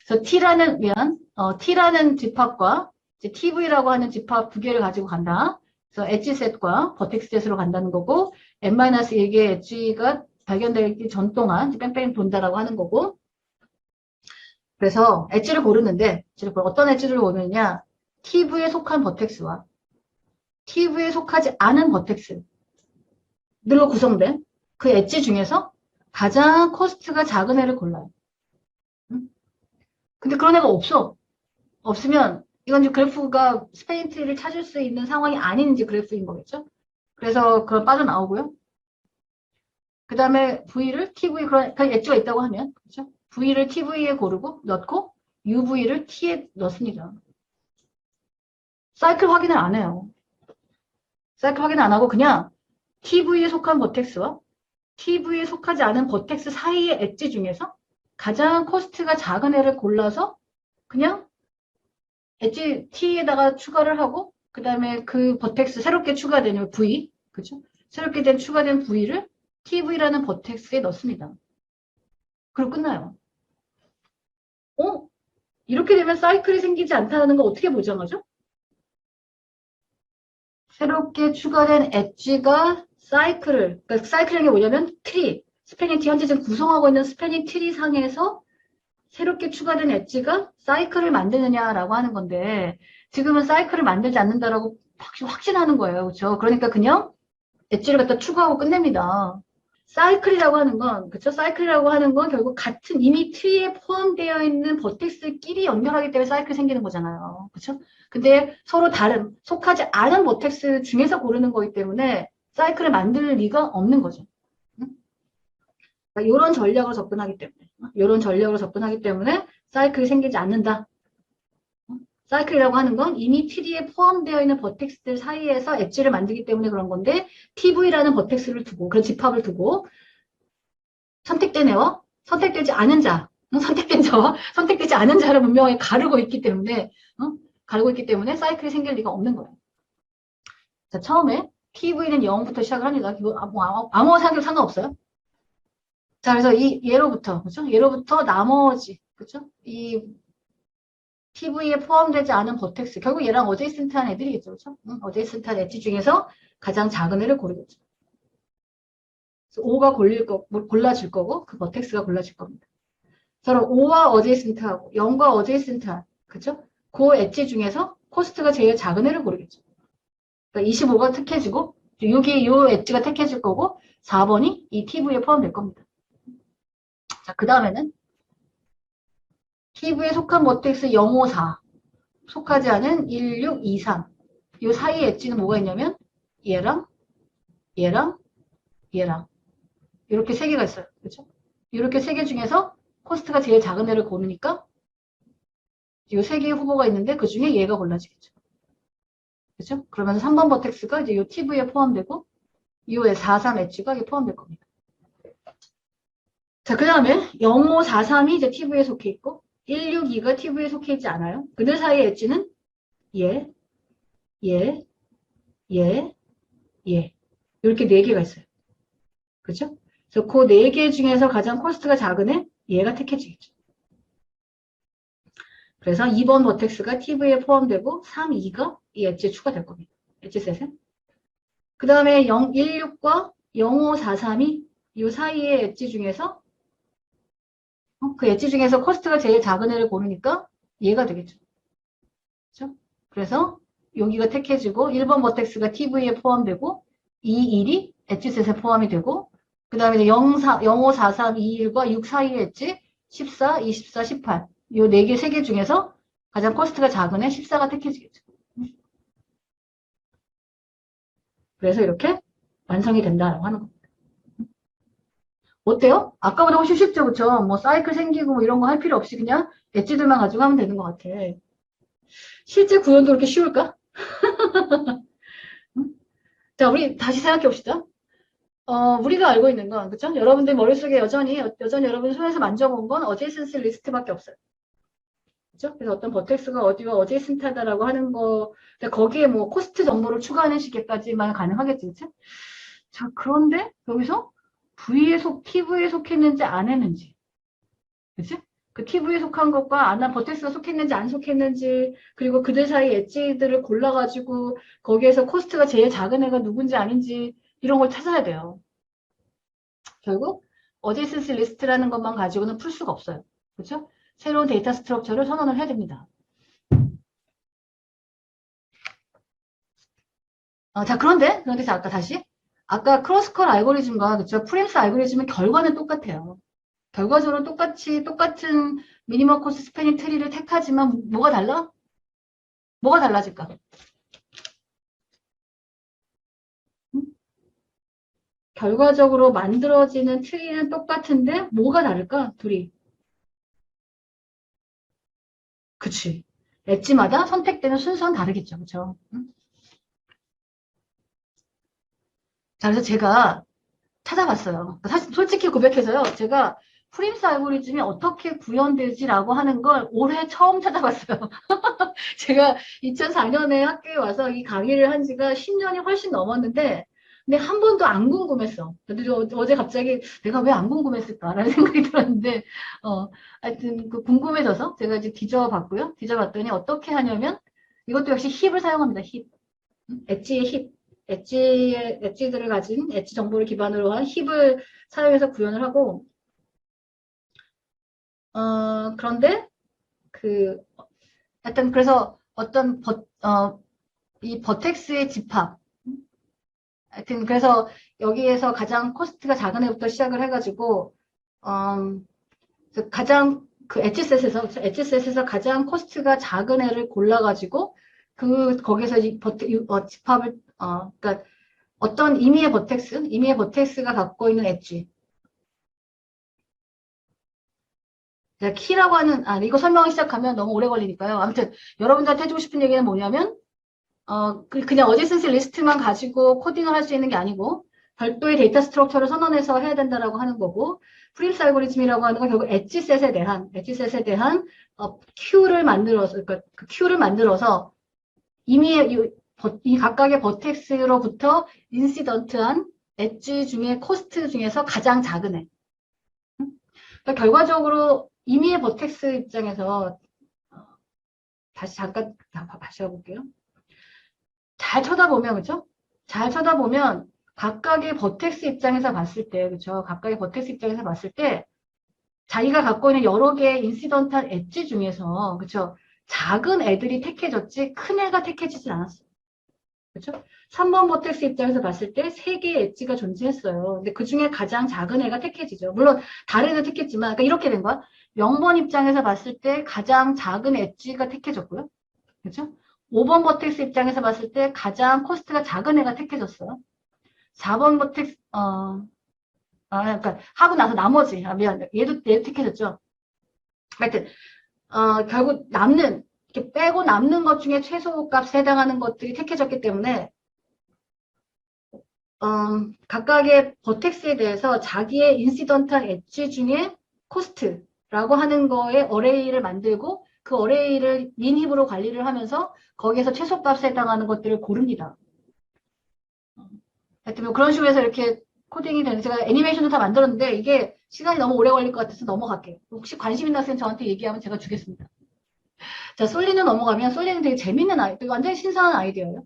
그래서 T라는 집합과 이제 TV라고 하는 집합 두 개를 가지고 간다. 그래서 엣지셋과 버텍스셋으로 간다는 거고, n-1개의 엣지가 발견되기 전 동안 뺑뺑 돈다라고 하는 거고, 그래서 엣지를 고르는데, 어떤 엣지를 고르느냐, TV에 속한 버텍스와 TV에 속하지 않은 버텍스들로 구성된 그 엣지 중에서 가장 코스트가 작은 애를 골라요. 응? 근데 그런 애가 없어. 없으면 이건 이제 그래프가 스페인 트리를 찾을 수 있는 상황이 아닌 이제 그래프인 거겠죠. 그래서 그건 빠져나오고요. 그 다음에 V를 TV, 그런 엣지가 있다고 하면, 그렇죠? V를 TV에 고르고 넣고 UV를 T에 넣습니다. 사이클 확인을 안 해요. 사이클 확인 안 하고 그냥 TV에 속한 버텍스와 TV에 속하지 않은 버텍스 사이의 엣지 중에서 가장 코스트가 작은 애를 골라서 그냥 엣지 T에다가 추가를 하고 그 다음에 그 버텍스 새롭게 추가된 V, 그죠? 새롭게 추가된 V를 TV라는 버텍스에 넣습니다. 그리고 끝나요. 이렇게 되면 사이클이 생기지 않다는 거 어떻게 보장하죠? 새롭게 추가된 엣지가 그러니까 사이클이라는 게 뭐냐면 트리, 스패닝 티, 현재 지금 구성하고 있는 스패닝 트리 상에서 새롭게 추가된 엣지가 사이클을 만드느냐라고 하는 건데, 지금은 사이클을 만들지 않는다라고 확신하는 거예요. 그렇죠? 그러니까 그냥 엣지를 갖다 추가하고 끝냅니다. 사이클이라고 하는 건, 그쵸? 사이클이라고 하는 건 결국 같은 이미 트리에 포함되어 있는 버텍스끼리 연결하기 때문에 사이클이 생기는 거잖아요. 그쵸? 근데 서로 다른, 속하지 않은 버텍스 중에서 고르는 거기 때문에 사이클을 만들 리가 없는 거죠. 그러니까 이런 전략으로 접근하기 때문에 사이클이 생기지 않는다. 사이클이라고 하는 건 이미 트리에 포함되어 있는 버텍스들 사이에서 엣지를 만들기 때문에 그런 건데, TV라는 버텍스를 두고, 그런 집합을 두고, 선택된 애와 선택되지 않은 자, 선택된 자와 선택되지 않은 자를 분명히 가르고 있기 때문에, 사이클이 생길 리가 없는 거예요. 자, 처음에 TV는 0부터 시작을 합니다. 아무 생각 상관없어요. 자, 그래서 이 예로부터, 그죠? 예로부터 나머지, 그죠? 이 TV에 포함되지 않은 버텍스, 결국 얘랑 어제이슨트한 애들이겠죠, 그죠? 어제이슨트한 엣지 중에서 가장 작은 애를 고르겠죠. 그래서 5가 골라질 거고, 그 버텍스가 골라질 겁니다. 저는 5와 어제이슨트하고 0과 어제이슨트한, 그죠? 그 엣지 중에서 코스트가 제일 작은 애를 고르겠죠. 그러니까 25가 택해지고, 6이 이 엣지가 택해질 거고, 4번이 이 TV에 포함될 겁니다. 자, 그 다음에는 TV에 속한 버텍스 054, 속하지 않은 1623. 이 사이 엣지는 뭐가 있냐면 얘랑 얘랑 얘랑 이렇게 세 개가 있어요. 그렇죠? 이렇게 세 개 중에서 코스트가 제일 작은 애를 고르니까 이 세 개의 후보가 있는데 그 중에 얘가 골라지겠죠. 그렇죠? 그러면서 3번 버텍스가 이제 이 TV에 포함되고 이 43 엣지가 포함될 겁니다. 자, 그 다음에 0543이 이제 TV에 속해 있고 162가 TV에 속해 있지 않아요. 그들 사이의 엣지는 얘, 얘, 얘, 얘. 이렇게 네 개가 있어요. 그렇죠? 그래서 그 네 개 중에서 가장 코스트가 작은 애, 얘가 택해지겠죠. 그래서 2번 버텍스가 TV에 포함되고 3, 2가 이 엣지에 추가될 겁니다. 엣지셋에. 그 다음에 016과 0543이 이 사이의 엣지 중에서 그 엣지 중에서 코스트가 제일 작은 애를 고르니까 얘가 되겠죠. 그렇죠? 그래서 여기가 택해지고 1번 버텍스가 TV에 포함되고 2, 1이 엣지셋에 포함이 되고 그 다음에 0543, 21과 6 사이의 엣지 14, 24, 18 이 4개, 3개 중에서 가장 코스트가 작은 애 14가 택해지겠죠. 그래서 이렇게 완성이 된다라고 하는 겁니다. 어때요? 아까보다 훨씬 쉽죠, 그쵸? 뭐 사이클 생기고 뭐 이런 거 할 필요 없이 그냥 엣지들만 가지고 하면 되는 것 같아. 실제 구현도 그렇게 쉬울까? 자, 우리 다시 생각해 봅시다. 우리가 알고 있는 건, 그쵸? 여러분들 머릿속에 여전히 여러분 손에서 만져본 건 어제이슨스 리스트밖에 없어요. 그죠? 그래서 어떤 버텍스가 어디와 어제이슨트하다라고 하는 거, 거기에 뭐 코스트 정보를 추가하는 시기까지만 가능하겠지, 그치? 자, 그런데 여기서 TV에 속했는지 안 했는지, 그치? 그 TV에 속한 것과 난 버텍스가 속했는지 안 속했는지, 그리고 그들 사이 엣지들을 골라가지고 거기에서 코스트가 제일 작은 애가 누군지 아닌지 이런 걸 찾아야 돼요. 결국 어제센스 리스트라는 것만 가지고는 풀 수가 없어요. 그렇죠? 새로운 데이터 스트럭처를 선언을 해야 됩니다. 자, 그런데 아까 다시 아까 크로스컬 알고리즘과 그렇죠? 프림스 알고리즘은 결과는 똑같아요. 결과적으로 똑같은 미니멈 코스트 스패닝 트리를 택하지만 뭐가 달라? 뭐가 달라질까? 응? 결과적으로 만들어지는 트리는 똑같은데 뭐가 다를까? 둘이. 그치. 엣지마다 선택되는 순서는 다르겠죠. 그쵸? 응? 자, 그래서 제가 찾아봤어요. 사실 솔직히 고백해서요. 제가 프림스 알고리즘이 어떻게 구현되지라고 하는 걸 올해 처음 찾아봤어요. 제가 2004년에 학교에 와서 이 강의를 한 지가 10년이 훨씬 넘었는데, 근데 한 번도 안 궁금했어. 근데 어제 갑자기 내가 왜 안 궁금했을까라는 생각이 들었는데, 하여튼 그 궁금해져서 제가 이제 뒤져봤고요. 뒤져봤더니 어떻게 하냐면, 이것도 역시 힙을 사용합니다. 힙. 엣지의 힙. 엣지들을 가진 엣지 정보를 기반으로 한 힙을 사용해서 구현을 하고, 그런데 그, 하여튼 그래서 어떤 이 버텍스의 집합. 하여튼 그래서 여기에서 가장 코스트가 작은 애부터 시작을 해가지고 가장 그 엣지셋에서 가장 코스트가 작은 애를 골라가지고 거기서 집합을 그러니까 어떤 임의의 버텍스가 갖고 있는 엣지. 제가 키라고 하는 이거 설명하기 시작하면 너무 오래 걸리니까요. 아무튼 여러분들한테 해주고 싶은 얘기는 뭐냐면 그냥 어제센스 리스트만 가지고 코딩을 할 수 있는 게 아니고 별도의 데이터 스트럭처를 선언해서 해야 된다라고 하는 거고 프림스 알고리즘이라고 하는 건 결국 엣지셋에 대한 큐를 만들어서 그러니까 그 큐를 만들어서 이미 이 각각의 버텍스로부터 인시던트한 엣지 중에 코스트 중에서 가장 작은 애. 그러니까 결과적으로 임의의 버텍스 입장에서 다시 잠깐 다시 해볼게요. 잘 쳐다보면, 그죠? 잘 쳐다보면, 각각의 버텍스 입장에서 봤을 때, 그죠? 각각의 버텍스 입장에서 봤을 때, 자기가 갖고 있는 여러 개의 인시던트한 엣지 중에서, 그죠? 작은 애들이 택해졌지, 큰 애가 택해지진 않았어. 그죠? 3번 버텍스 입장에서 봤을 때, 3개의 엣지가 존재했어요. 근데 그 중에 가장 작은 애가 택해지죠. 물론, 다른 애도 택했지만, 그러니까 이렇게 된 거야. 0번 입장에서 봤을 때, 가장 작은 엣지가 택해졌고요. 그죠? 5번 버텍스 입장에서 봤을 때 가장 코스트가 작은 애가 택해졌어요. 4번 버텍스, 그러니까 하고 나서 나머지, 미안, 얘도 택해졌죠. 하여튼, 결국 이렇게 빼고 남는 것 중에 최소 값에 해당하는 것들이 택해졌기 때문에, 각각의 버텍스에 대해서 자기의 인시던트한 엣지 중에 코스트라고 하는 거에 어레이를 만들고 그 어레이를 민힙으로 관리를 하면서 거기에서 최소값에 해당하는 것들을 고릅니다. 하여튼 뭐 그런 식으로 해서 이렇게 코딩이 되는 제가 애니메이션도 다 만들었는데 이게 시간이 너무 오래 걸릴 것 같아서 넘어갈게요. 혹시 관심 있는 학생 저한테 얘기하면 제가 주겠습니다. 자, 솔리는 넘어가면 솔리는 되게 재밌는 완전히 신선한 아이디어예요.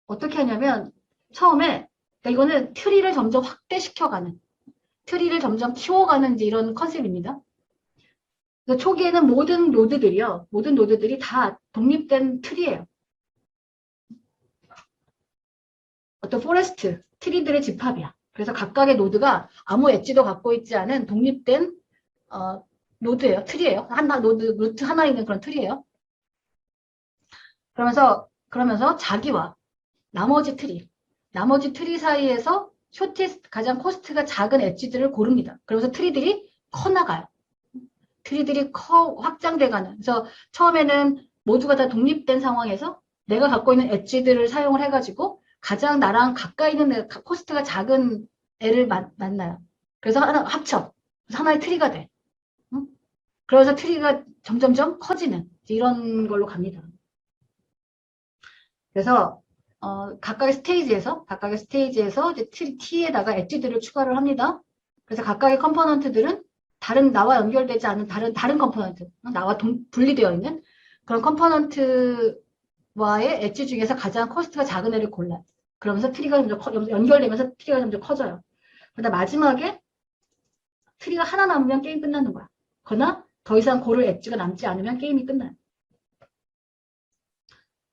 어떻게 하냐면 처음에 그러니까 이거는 트리를 점점 확대시켜가는 트리를 점점 키워가는 이제 이런 컨셉입니다. 그래서 초기에는 모든 노드들이 다 독립된 트리예요. 어떤 포레스트, 트리들의 집합이야. 그래서 각각의 노드가 아무 엣지도 갖고 있지 않은 독립된 노드예요. 트리예요. 루트 하나 있는 그런 트리예요. 그러면서 자기와 나머지 트리 사이에서 가장 코스트가 작은 엣지들을 고릅니다. 그러면서 트리들이 커나가요. 트리들이 확장돼가는. 그래서 처음에는 모두가 다 독립된 상황에서 내가 갖고 있는 엣지들을 사용을 해가지고 가장 나랑 가까이 있는 코스트가 작은 애를 만나요. 그래서 하나 합쳐. 그래서 하나의 트리가 돼. 응? 그래서 트리가 점점점 커지는 이런 걸로 갑니다. 그래서 각각의 스테이지에서 이제 T에다가 엣지들을 추가를 합니다. 그래서 각각의 컴포넌트들은 나와 연결되지 않은 다른 컴포넌트, 나와 분리되어 있는 그런 컴포넌트와의 엣지 중에서 가장 코스트가 작은 애를 골라요. 그러면서 트리가 점점 연결되면서 트리가 점점 커져요. 그러다 마지막에 트리가 하나 남으면 게임 끝나는 거야. 그러나 더 이상 고를 엣지가 남지 않으면 게임이 끝나요.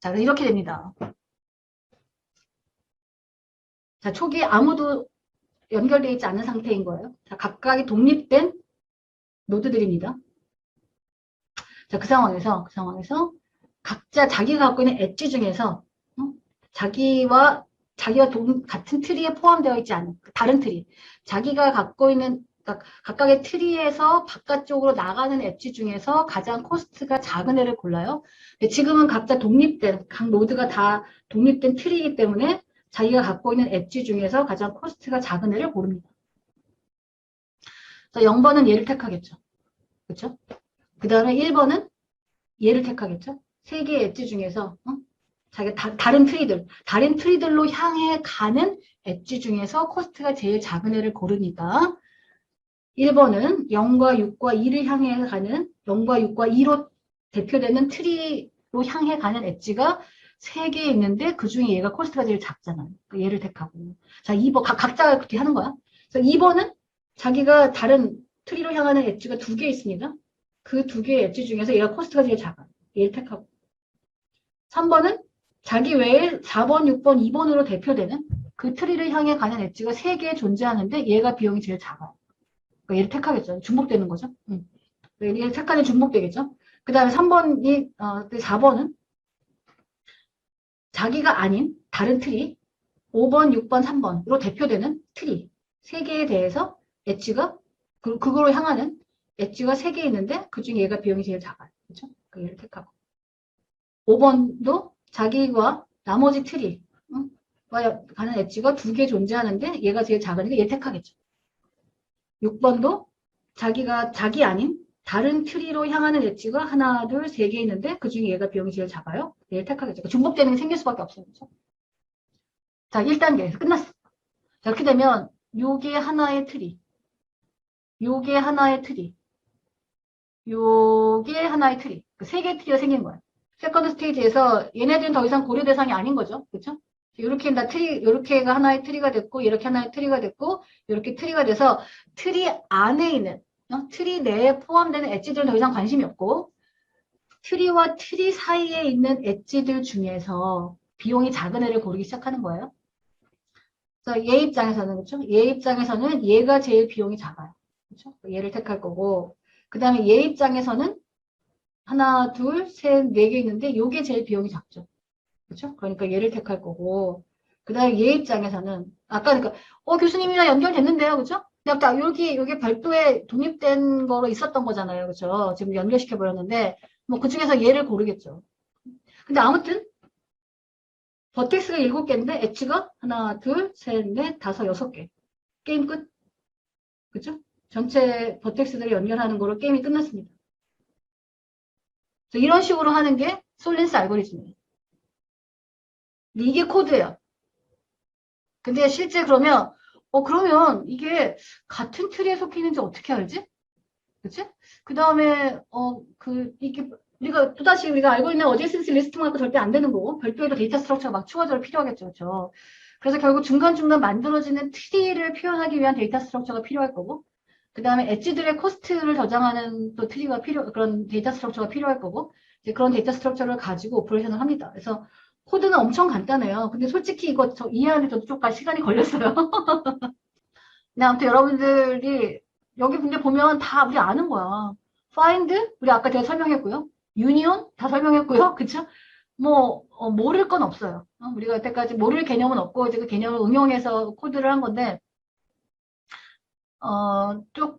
자, 이렇게 됩니다. 자, 초기에 아무도 연결되어 있지 않은 상태인 거예요. 자, 각각이 독립된 노드들입니다. 자, 그 상황에서 각자 자기가 갖고 있는 엣지 중에서 자기와 같은 트리에 포함되어 있지 않은 다른 트리, 자기가 갖고 있는 그러니까 각각의 트리에서 바깥쪽으로 나가는 엣지 중에서 가장 코스트가 작은 애를 골라요. 근데 지금은 각자 각 노드가 다 독립된 트리이기 때문에 자기가 갖고 있는 엣지 중에서 가장 코스트가 작은 애를 고릅니다. 그래서 0번은 얘를 택하겠죠. 그렇죠? 그 다음에 1번은 얘를 택하겠죠. 세 개의 엣지 중에서 자기가 다른 트리들로 향해 가는 엣지 중에서 코스트가 제일 작은 애를 고르니까 1번은 0과 6과 2를 향해 가는 0과 6과 2로 대표되는 트리로 향해 가는 엣지가 3개 있는데 그 중에 얘가 코스트가 제일 작잖아요. 그러니까 얘를 택하고. 자, 2번, 각자가 그렇게 하는 거야. 그래서 2번은 자기가 다른 트리로 향하는 엣지가 2개 있습니다. 그 2개의 엣지 중에서 얘가 코스트가 제일 작아요. 얘를 택하고. 3번은 자기 외에 4번, 6번, 2번으로 대표되는 그 트리를 향해 가는 엣지가 3개 존재하는데 얘가 비용이 제일 작아요. 그러니까 얘를 택하겠죠. 중복되는 거죠. 얘를 택하면 중복되겠죠. 그 다음에 4번은 자기가 아닌 다른 트리, 5번, 6번, 3번으로 대표되는 트리 3개에 대해서 엣지가, 그거로 향하는 엣지가 3개 있는데 그 중에 얘가 비용이 제일 작아요. 그렇죠? 그 얘를 택하고. 5번도 자기와 나머지 트리, 와 가는 엣지가 2개 존재하는데 얘가 제일 작으니까 얘를 택하겠죠. 6번도 자기 아닌 다른 트리로 향하는 엣지가 하나, 둘, 3개 있는데 그 중에 얘가 비용이 제일 작아요. 얘를 택하겠죠. 그러니까 중복되는 게 생길 수밖에 없어요. 그렇죠? 자, 1단계에서 끝났어. 자, 이렇게 되면 요게 하나의 트리, 요게 하나의 트리, 요게 하나의 트리. 그 3개의 트리가 생긴 거예요. 세컨드 스테이지에서 얘네들은 더 이상 고려 대상이 아닌 거죠. 그렇죠? 요렇게가 하나의 트리가 됐고, 이렇게 하나의 트리가 됐고, 이렇게 트리가 돼서 트리 안에 있는, 트리 내에 포함되는 엣지들은 더 이상 관심이 없고, 트리와 트리 사이에 있는 엣지들 중에서 비용이 작은 애를 고르기 시작하는 거예요. 그래서 얘 입장에서는, 그렇죠? 얘 입장에서는 얘가 제일 비용이 작아요. 그렇죠? 얘를 택할 거고, 그 다음에 얘 입장에서는 하나, 둘, 셋, 4개 있는데 요게 제일 비용이 작죠. 그렇죠? 그러니까 얘를 택할 거고, 그 다음에 얘 입장에서는 아까 그러니까 교수님이랑 연결됐는데요, 그렇죠? 근데 여기 별도의 독립된 거로 있었던 거잖아요, 그렇죠? 지금 연결시켜 버렸는데 뭐 그 중에서 얘를 고르겠죠. 근데 아무튼 버텍스가 7개인데 엣지가 하나, 둘, 셋, 넷, 다섯, 6개. 게임 끝. 그렇죠? 전체 버텍스들을 연결하는 거로 게임이 끝났습니다. 이런 식으로 하는 게 솔린스 알고리즘이에요. 이게 코드예요. 근데 실제 그러면 이게 같은 트리에 속해 있는지 어떻게 알지? 그치? 그 다음에 이게 우리가 알고 있는 어제센스 리스트만 갖고 절대 안 되는 거고 별도의 데이터 스트럭처가 막 추가적으로 필요하겠죠. 그렇죠? 그래서 결국 중간중간 만들어지는 트리를 표현하기 위한 데이터 스트럭처가 필요할 거고 그 다음에 엣지들의 코스트를 저장하는 또 그런 데이터 스트럭처가 필요할 거고 이제 그런 데이터 스트럭처를 가지고 오퍼레이션을 합니다. 그래서 코드는 엄청 간단해요. 근데 솔직히 이거 이해하는데 저도 좀 시간이 걸렸어요. 근데 아무튼 여러분들이 여기 근데 보면 다 우리 아는 거야. find 우리 아까 제가 설명했고요. union 다 설명했고요. 그쵸? 뭐 모를 건 없어요. 우리가 여태까지 모를 개념은 없고 이제 그 개념을 응용해서 코드를 한 건데 좀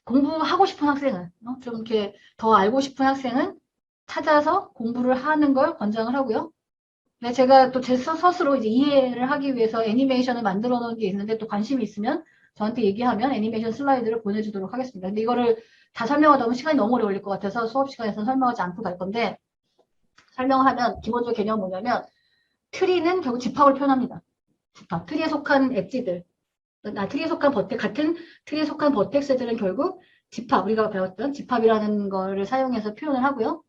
공부하고 싶은 학생은 좀 이렇게 더 알고 싶은 학생은 찾아서 공부를 하는 걸 권장을 하고요. 네, 제가 또 제 스스로 이제 이해를 하기 위해서 애니메이션을 만들어 놓은 게 있는데 또 관심이 있으면 저한테 얘기하면 애니메이션 슬라이드를 보내주도록 하겠습니다. 근데 이거를 다 설명하다 보면 시간이 너무 오래 걸릴 것 같아서 수업 시간에서는 설명하지 않고 갈 건데 설명을 하면 기본적인 개념은 뭐냐면 트리는 결국 집합을 표현합니다. 집합. 트리에 속한 엣지들. 트리에 속한 같은 트리에 속한 버텍스들은 결국 집합, 우리가 배웠던 집합이라는 거를 사용해서 표현을 하고요.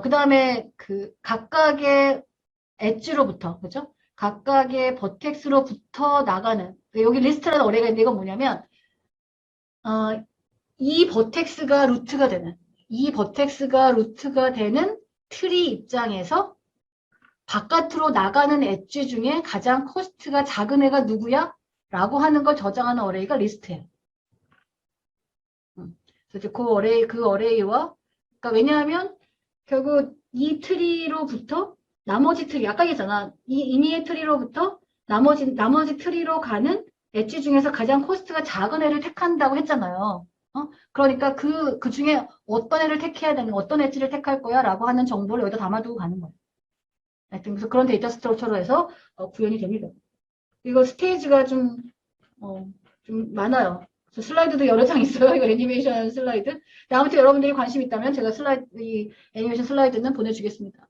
그 다음에 그 각각의 엣지로부터, 그죠? 각각의 버텍스로부터 나가는, 여기 리스트라는 어레이가 있는데 이건 뭐냐면, 이 버텍스가 루트가 되는, 트리 입장에서 바깥으로 나가는 엣지 중에 가장 코스트가 작은 애가 누구야? 라고 하는 걸 저장하는 어레이가 리스트예요. 그래서 그 어레이와, 그러니까 왜냐하면 결국 이 트리로부터 나머지 트리, 아까 얘기했잖아. 이 임의의 트리로부터 나머지 트리로 가는 엣지 중에서 가장 코스트가 작은 애를 택한다고 했잖아요. 그러니까 그 중에 어떤 애를 택해야 되는, 어떤 엣지를 택할 거야 라고 하는 정보를 여기다 담아두고 가는 거예요. 하여튼 그래서 그런 데이터 스트럭처로 해서 구현이 됩니다. 이거 스테이지가 좀 많아요. 슬라이드도 여러 장 있어요. 이거 애니메이션 슬라이드. 아무튼 여러분들이 관심 있다면 제가 이 애니메이션 슬라이드는 보내주겠습니다.